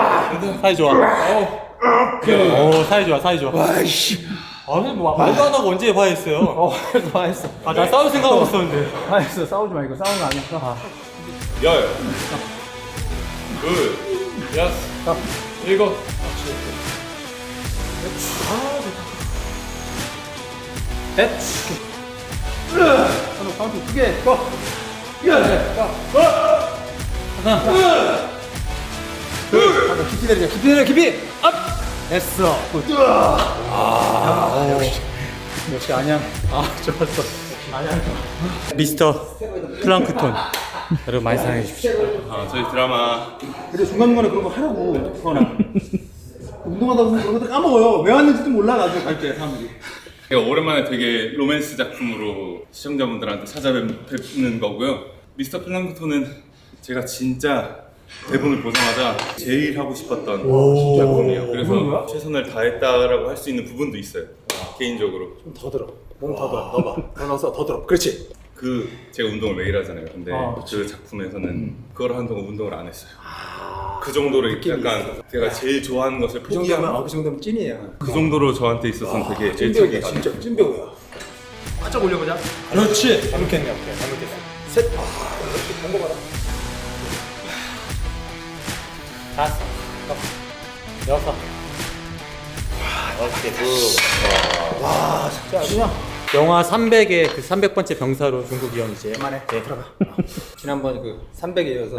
좋아. 사이 좋아. 와이씨. 아니 뭐 말도 안 하고 언제 화했어요? 많이 했어. 아 나 싸울 생각하고 있었는데. 많이 했어. 싸우지 마. 이거 싸우는 거 아니야. 열. 둘. 여섯. 일곱. 넷. 카운트 2개. 고. 하나. 둘. 깊이 내려. 업. 됐어. 굿. 역시 안양. 좋았어. 미스터 플랑크톤. 여러분 많이 사랑해 주십시오. 저희 드라마 근데 중간중간에 그런 거 하라고. 운동하다 보면 그런 것도 까먹어요. 왜 왔는지도 몰라. 나중에 갈 때 사람들이. 제가 오랜만에 되게 로맨스 작품으로 시청자분들한테 찾아뵙는 거고요. 미스터 플랑크톤은 제가 진짜 대본을 보자마자 제일 하고 싶었던 작품이에요. 그래서 최선을 다했다라고 할 수 있는 부분도 있어요. 개인적으로. 좀 더 들어. 몸 더 들어. 넣어봐. 더 넣어서 더 들어. 그렇지. 제가 운동을 매일 하잖아요. 근데 그 작품에서는 그걸 한동안 운동을 안 했어요. 그 정도로 약간 제가 제일 좋아하는 것을 그 정도면 포기하면 그 정도면 찐이에요. 그 정도로 저한테 있어서는 되게 찐배우야. 애착이 진짜 찐배우야. 살짝 올려보자. 그렇지. 잘못했네. 오케이. 잘못했어. 셋. 이렇게 본거 봐라. 5, 6. 오케이, 와, 진짜 그냥. 영화 300의 그 300번째 병사로 중국 위원이지. 그만해. 네. 들어가. 지난번 그 300에 이어서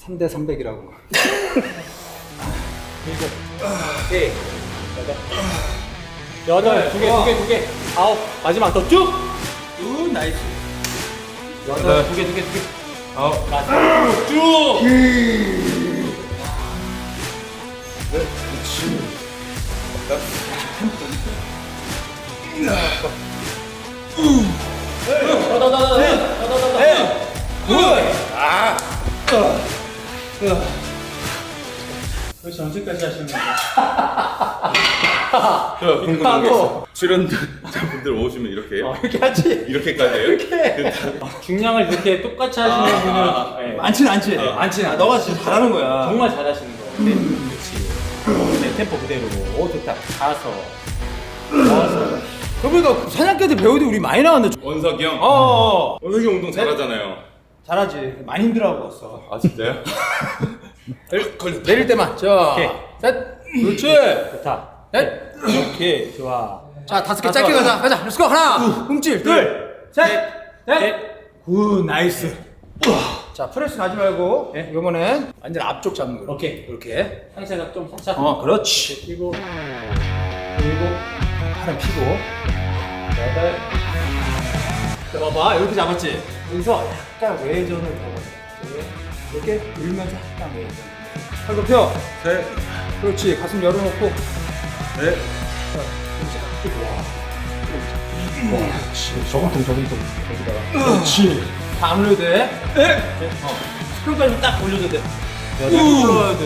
3대 300이라고. 오케이. 8, 2개. 9. 마지막 더 쭉. 나이스. 8, 2개. 9. 마지막 쭉. 그렇지, 언제까지 하시는 거예요? 궁금한 게 있어. 출연자분들 오시면 이렇게 해요? 이렇게 하지. 이렇게까지 해요? 이렇게. 중량을 이렇게 똑같이 하시는 분은 네. 많지는 않지. 많지는 않아. 너가 진짜 잘하는 거야. 정말 잘하시는 거예요. 그렇지. 네, 템포 그대로. 오, 좋다. 5. 그러니까 사냥개들 배우들 우리 많이 나왔네. 원석이 형. 원석이 형 운동 잘하잖아요. 잘하지. 많이 힘들어하고 왔어. 아 진짜요? 내릴 때만. 자, 오케이. 셋. 그렇지. 좋다. 넷. 오케이. 좋아. 자, 5개 짧게 가자. 가자. 렛츠고. 하나. 움찔. 둘. 셋. 넷. 굿. 나이스. 자, 프레스 가지 말고 이번엔 완전 앞쪽 잡는 거. 오케이. 이렇게. 상체가 좀 살짝. 그렇지. 피고. 하나 피고. 8. 봐봐. 이렇게 잡았지. 여기서 약간 외전을 펴. 이렇게 밀면서 약간 외전. 팔도 펴. 셋. 그렇지. 가슴 열어놓고. 넷. 그렇지. 저금통. 여기다가. 그렇지. 다 안 올려도 돼. 스크린까지 딱 올려도 돼. 야, 딱 올려야 돼.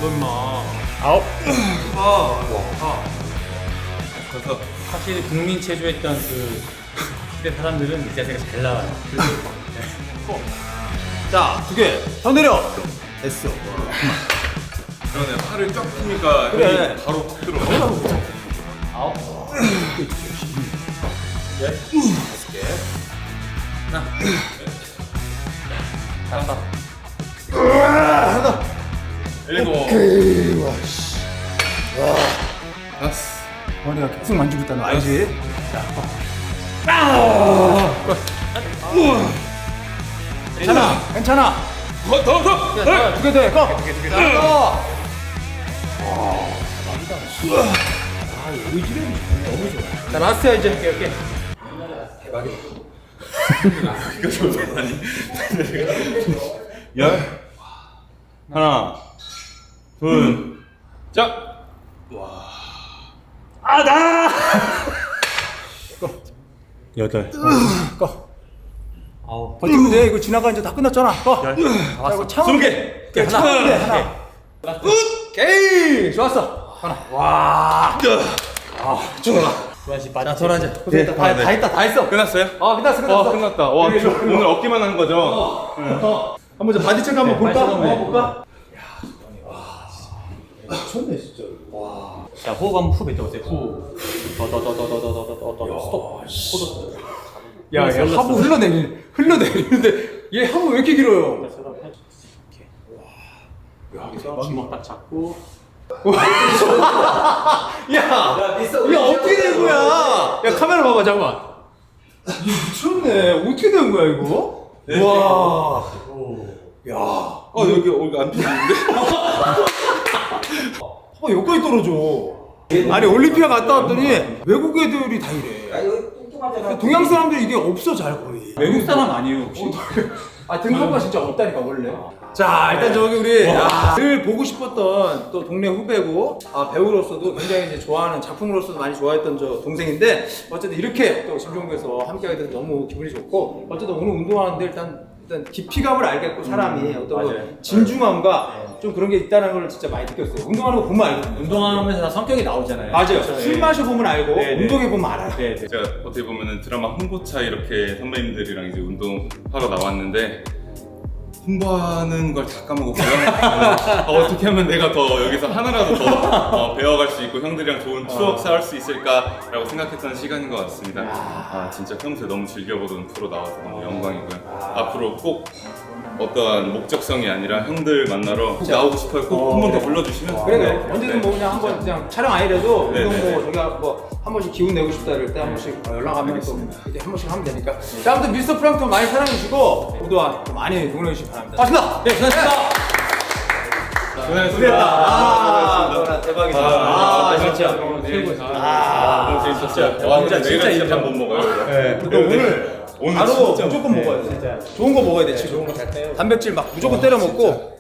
너 임마. 9. 그래서 확실히 국민 체조했던 그 시대 사람들은 이 자세가 잘 나와요. 자, 2개. 더 내려. 됐어. 그러네. 팔을 쫙 펴니까 그래. 힘이 바로 툭 들어. 9. 머리가 계속 만지고 있다는 거 알지? 괜찮아. 더. 2개 돼. 꺼. 자, 라스트야 이제. 오케이. 이거 좀 많이. 열. 하나. 둘. 자. 여덟. 버티면 돼. 이거 지나가 이제 다 끝났잖아. 꺼. 자, 이거 참으면 20개. 돼. 하나. 네, 하나. 오케이. 좋았어. 하나. 와. 조한씨 빠져. 자, 이제 고생했다. 다 했다. 다 했어. 끝났어요? 끝났어. 끝났다. 와, 오늘 어깨만 하는 거죠? 한번 저 바디 체크 한번 볼까? 발전하네. 한번 볼까? 자, 호흡 한번 후 뱉어보세요. 후. 스톱. 호흡. 야, 하부 흘러내리는데 얘 하부 왜 이렇게 길어요? 여기서 주먹 딱 잡고. 야, 이게 어떻게 된 거야? 야, 카메라 봐봐, 잠깐만. 이게 미쳤네. 어떻게 된 거야, 이거? 와. 야. 여기 안 피는데? 봐봐, 여기까지 떨어져. 아니, 올림피아 갔다 왔더니 외국 애들이 다 이래. 동양 사람들이 이게 없어, 잘 거의. 외국 사람 아니에요, 혹시? 등산가 진짜 없다니까, 원래. 자, 일단 저기 우리 늘 보고 싶었던 또 동네 후배고 배우로서도 굉장히 이제 좋아하는 작품으로서도 많이 좋아했던 저 동생인데 어쨌든 이렇게 또 심종구에서 함께하게 돼서 너무 기분이 좋고 어쨌든 오늘 운동하는데 일단 깊이감을 알겠고 사람이 어떤 맞아요. 진중함과 좀 그런 게 있다는 걸 진짜 많이 느꼈어요. 운동하는 거 보면 알거든요. 운동하면서 다 성격이 나오잖아요. 맞아요. 그렇죠? 술 예. 마셔보면 알고 네, 네. 운동해보면 알아요. 네, 네. 제가 어떻게 보면은 드라마 홍보차 이렇게 선배님들이랑 이제 운동하러 나왔는데 홍보하는 걸 다 까먹었고요. 어떻게 하면 내가 더 여기서 하나라도 더 배워갈 수 있고 형들이랑 좋은 추억 쌓을 수 있을까라고 생각했던 시간인 것 같습니다. 진짜 평소에 너무 즐겨보던 프로 나와서 너무 영광이고요. 앞으로 꼭 어떠한 목적성이 아니라 형들 만나러 꼭 나오고 싶어요. 꼭 한 번 더 불러주시면 그래 언제든 뭐 그냥 한번 그냥 촬영 아니라도 네, 운동 네, 뭐 저기가 뭐 한 번씩 기운 내고 싶다 이럴 때 한 번씩 연락하면 또 이제 한 번씩 하면 되니까. 자, 아무튼 미스터 플랑크톤 많이 사랑해주시고 모두와 또 많이 응원해 주시기 바랍니다. 고맙습니다. 네, 고맙습니다. 고생하셨습니다. 대박이다. 진짜. 너무 재밌었어요. 진짜 이렇게 못 먹어요. 오늘 바로 무조건 먹어야 돼. 좋은 거 먹어야 돼 지금. 단백질 막 무조건 때려 먹고